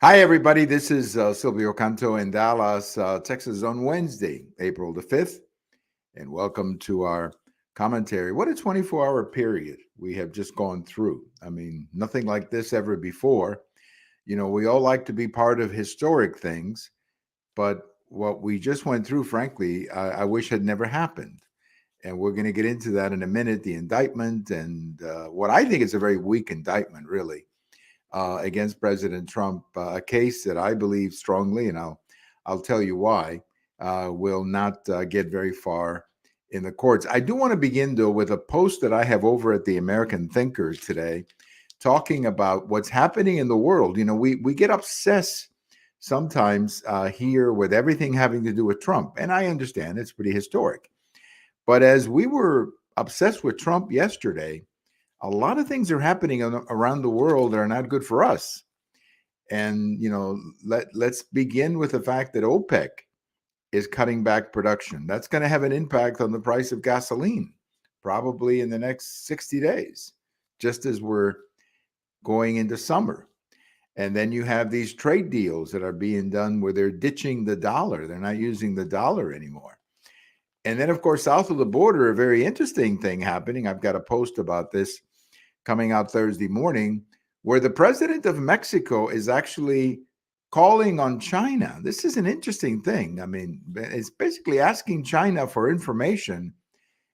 Hi, everybody. This is Silvio Canto in Dallas, Texas on Wednesday, April the 5th. And welcome to our commentary. What a 24-hour period we have just gone through. I mean, nothing like this ever before. You know, we all like to be part of historic things, but what we just went through, frankly, I wish had never happened. And we're going to get into that in a minute, the indictment, and what I think is a very weak indictment, really against President Trump, a case that I believe strongly, and I'll tell you why, will not get very far in the courts. I do want to begin though with a post that I have over at the American Thinkers today, talking about what's happening in the world. You know, we get obsessed sometimes here with everything having to do with Trump, and I understand it's pretty historic. But as we were obsessed with Trump yesterday, a lot of things are happening around the world that are not good for us. And you know, let's begin with the fact that OPEC is cutting back production. That's going to have an impact on the price of gasoline, probably in the next 60 days, just as we're going into summer. And then you have these trade deals that are being done where they're ditching the dollar. They're not using the dollar anymore. And then, of course, south of the border, a very interesting thing happening. I've got a post about this coming out Thursday morning, where the president of Mexico is actually calling on China. This is an interesting thing. I mean, it's basically asking China for information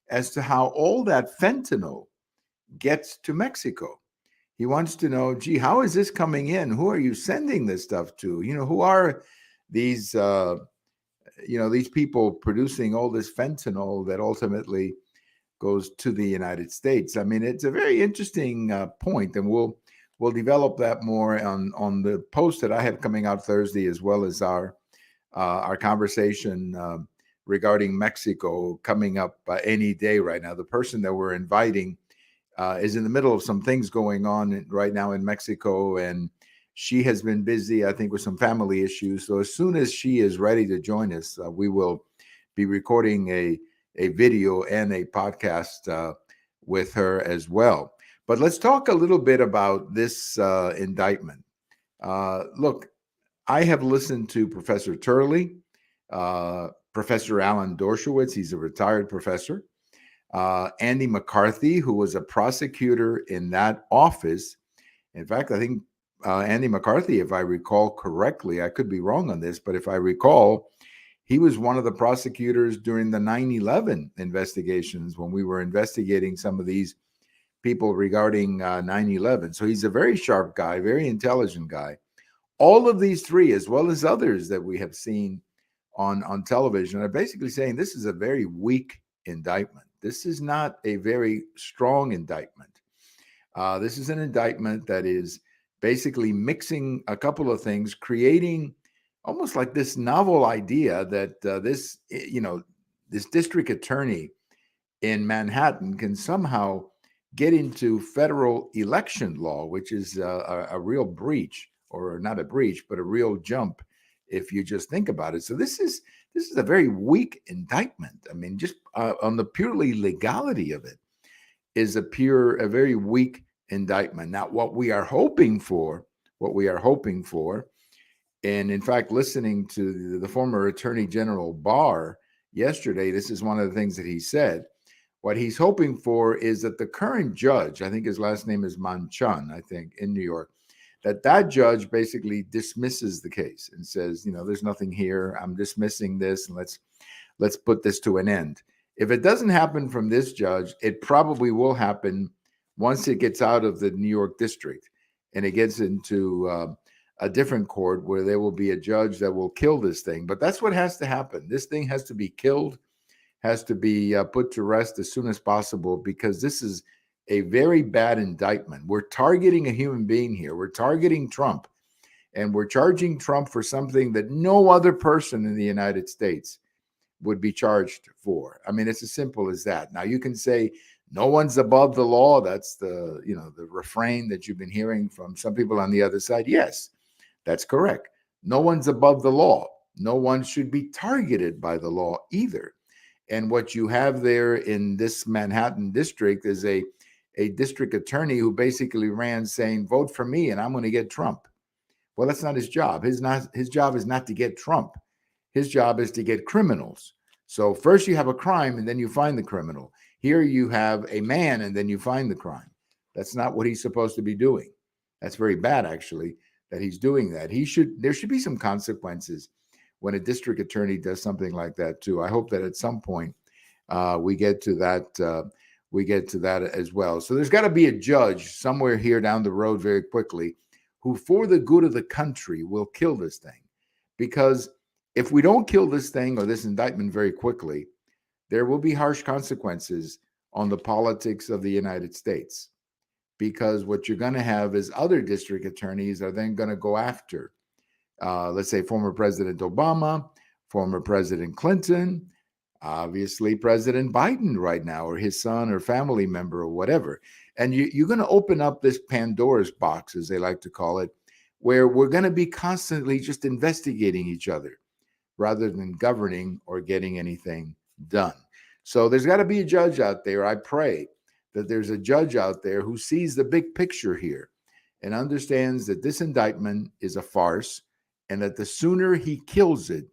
as to how all that fentanyl gets to Mexico. He wants to know, gee, how is this coming in? Who are you sending this stuff to? You know, who are these, these people producing all this fentanyl that ultimately goes to the United States? I mean, it's a very interesting point, and we'll develop that more on the post that I have coming out Thursday, as well as our conversation regarding Mexico coming up any day right now. The person that we're inviting is in the middle of some things going on right now in Mexico, and she has been busy, I think, with some family issues. So as soon as she is ready to join us, we will be recording a video and a podcast with her as well. But let's talk a little bit about this indictment. Look, I have listened to Professor Turley, Professor Alan Dershowitz. He's a retired professor. Andy McCarthy, who was a prosecutor in that office. In fact, I think Andy McCarthy, if I recall correctly, I could be wrong on this, but if I recall, he was one of the prosecutors during the 9/11 investigations when we were investigating some of these people regarding 9/11. So he's a very sharp guy, very intelligent guy. All of these three, as well as others that we have seen on television, are basically saying this is a very weak indictment. This is not a very strong indictment. This is an indictment that is basically mixing a couple of things, creating almost like this novel idea that this district attorney in Manhattan can somehow get into federal election law, which is a real breach, or not a breach, but a real jump if you just think about it. So this is a very weak indictment. I mean, just on the purely legality of it is a very weak indictment. Now, what we are hoping for, and in fact, listening to the former Attorney General Barr yesterday, this is one of the things that he said. What he's hoping for is that the current judge, I think his last name is Manchun, I think, in New York, that judge basically dismisses the case and says, you know, there's nothing here. I'm dismissing this, and let's put this to an end. If it doesn't happen from this judge, it probably will happen once it gets out of the New York district and it gets into a different court where there will be a judge that will kill this thing. But that's what has to happen. This thing has to be killed, has to be put to rest as soon as possible, because this is a very bad indictment. We're targeting a human being here. We're targeting Trump, and we're charging Trump for something that no other person in the United States would be charged for. I mean, it's as simple as that. Now, you can say no one's above the law. That's the refrain that you've been hearing from some people on the other side. Yes, that's correct. No one's above the law. No one should be targeted by the law either. And what you have there in this Manhattan district is a district attorney who basically ran saying, vote for me and I'm going to get Trump. Well, that's not his job. His job is not to get Trump. His job is to get criminals. So first you have a crime and then you find the criminal. Here you have a man and then you find the crime. That's not what he's supposed to be doing. That's very bad, actually, that he's doing that. There should be some consequences when a district attorney does something like that too. I hope that at some point we get to that. We get to that as well. So there's got to be a judge somewhere here down the road very quickly who, for the good of the country, will kill this thing. Because if we don't kill this thing or this indictment very quickly, there will be harsh consequences on the politics of the United States. Because what you're going to have is other district attorneys are then going to go after, let's say, former President Obama, former President Clinton, obviously President Biden right now, or his son or family member or whatever. And you're going to open up this Pandora's box, as they like to call it, where we're going to be constantly just investigating each other rather than governing or getting anything done. So there's got to be a judge out there. I pray that there's a judge out there who sees the big picture here and understands that this indictment is a farce, and that the sooner he kills it,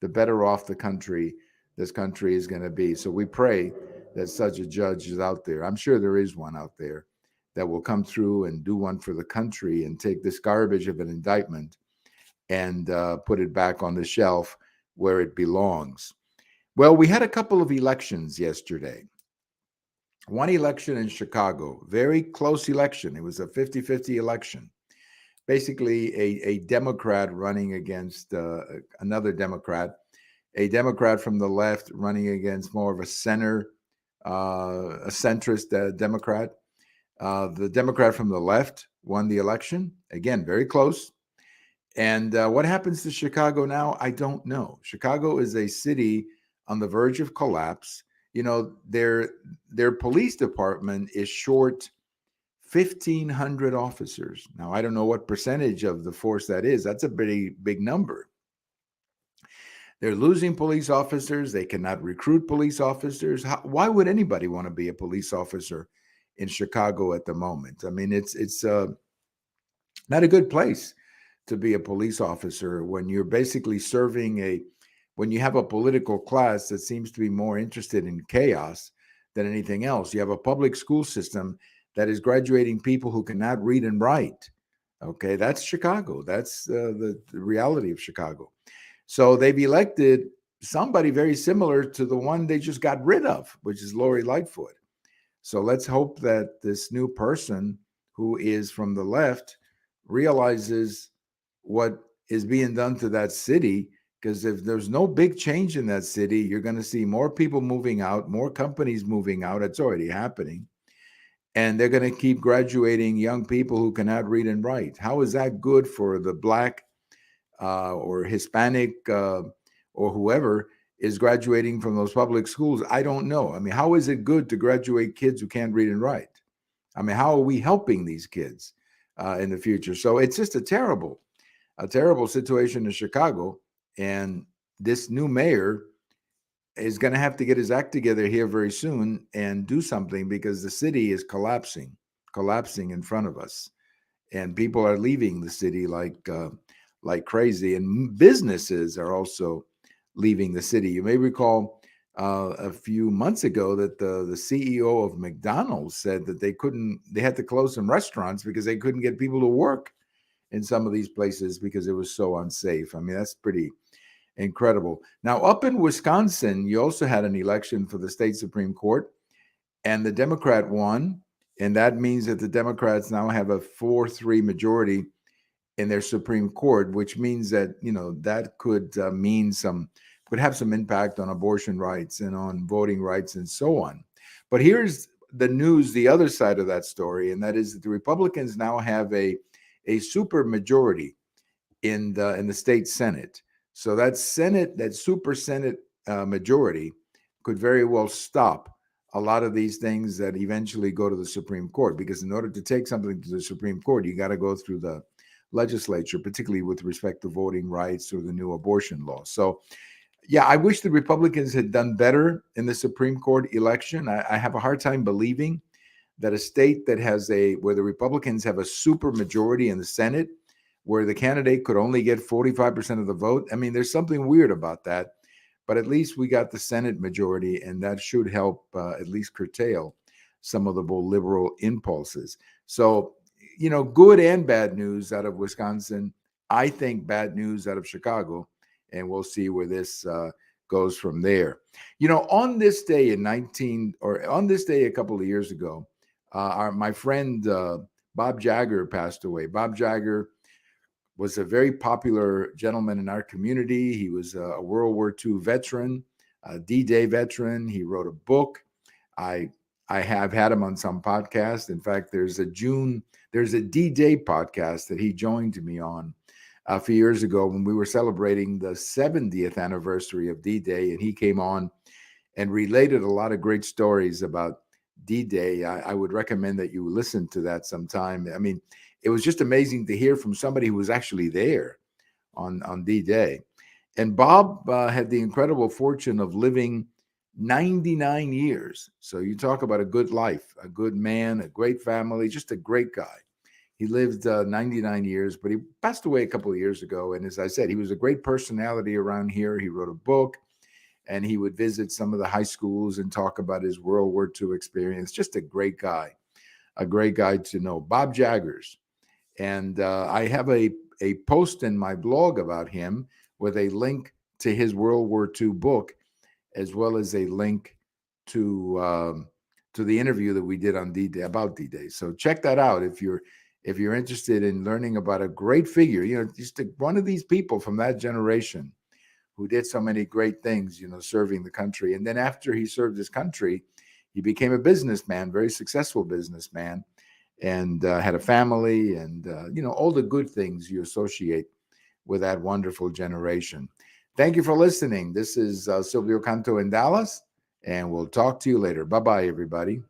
the better off this country is going to be. So we pray that such a judge is out there. I'm sure there is one out there that will come through and do one for the country and take this garbage of an indictment and put it back on the shelf where it belongs. Well, we had a couple of elections yesterday. One election in Chicago, very close election. It was a 50-50 election. Basically, a Democrat running against another Democrat, a Democrat from the left running against more of a centrist Democrat. The Democrat from the left won the election. Again, very close. And what happens to Chicago now? I don't know. Chicago is a city on the verge of collapse. You know, their police department is short 1,500 officers. Now, I don't know what percentage of the force that is. That's a pretty big number. They're losing police officers. They cannot recruit police officers. Why would anybody want to be a police officer in Chicago at the moment? I mean, it's not a good place to be a police officer when you're basically when you have a political class that seems to be more interested in chaos than anything else. You have a public school system that is graduating people who cannot read and write. Okay, that's Chicago. That's the reality of Chicago. So they've elected somebody very similar to the one they just got rid of, which is Lori Lightfoot. So let's hope that this new person who is from the left realizes what is being done to that city. Because if there's no big change in that city, you're going to see more people moving out, more companies moving out. It's already happening. And they're going to keep graduating young people who cannot read and write. How is that good for the Black or Hispanic or whoever is graduating from those public schools? I don't know. I mean, how is it good to graduate kids who can't read and write? I mean, how are we helping these kids in the future? So it's just a terrible situation in Chicago. And this new mayor is going to have to get his act together here very soon and do something, because the city is collapsing in front of us, and people are leaving the city like crazy, and businesses are also leaving the city. You may recall a few months ago that the CEO of McDonald's said that they had to close some restaurants because they couldn't get people to work in some of these places because it was so unsafe. I mean, that's pretty incredible. Now, up in Wisconsin, you also had an election for the state Supreme Court, and the Democrat won. And that means that the Democrats now have a 4-3 majority in their Supreme Court, which means that, that could could have some impact on abortion rights and on voting rights and so on. But here's the news, the other side of that story, and that is that the Republicans now have a super majority in the state Senate. So that super Senate majority could very well stop a lot of these things that eventually go to the Supreme Court, because in order to take something to the Supreme Court, you got to go through the legislature, particularly with respect to voting rights or the new abortion law. So, yeah, I wish the Republicans had done better in the Supreme Court election. I have a hard time believing that a state that where the Republicans have a super majority in the Senate where the candidate could only get 45% of the vote. I mean, there's something weird about that, but at least we got the Senate majority, and that should help at least curtail some of the more liberal impulses. So, good and bad news out of Wisconsin. I think bad news out of Chicago, and we'll see where this goes from there. On this day on this day a couple of years ago, my friend Bob Jagger passed away. Bob Jagger was a very popular gentleman in our community. He was a World War II veteran, a D-Day veteran. He wrote a book. I I have had him on some podcast. In fact, there's a D-Day podcast that he joined me on a few years ago when we were celebrating the 70th anniversary of D-Day, and he came on and related a lot of great stories about D-Day. I would recommend that you listen to that sometime. I mean, it was just amazing to hear from somebody who was actually there on D-Day. And Bob had the incredible fortune of living 99 years. So you talk about a good life, a good man, a great family, just a great guy. He lived 99 years, but he passed away a couple of years ago. And as I said, he was a great personality around here. He wrote a book, and he would visit some of the high schools and talk about his World War II experience. Just a great guy to know. Bob Jaggers. And I have a post in my blog about him with a link to his World War II book, as well as a link to the interview that we did on D-Day about D-Day. So check that out if you're interested in learning about a great figure. Just one of these people from that generation who did so many great things, serving the country. And then after he served his country, he became a businessman, very successful businessman, and had a family, and all the good things you associate with that wonderful generation. Thank you for listening. This is Silvio Canto in Dallas, and we'll talk to you later. Bye-bye, everybody.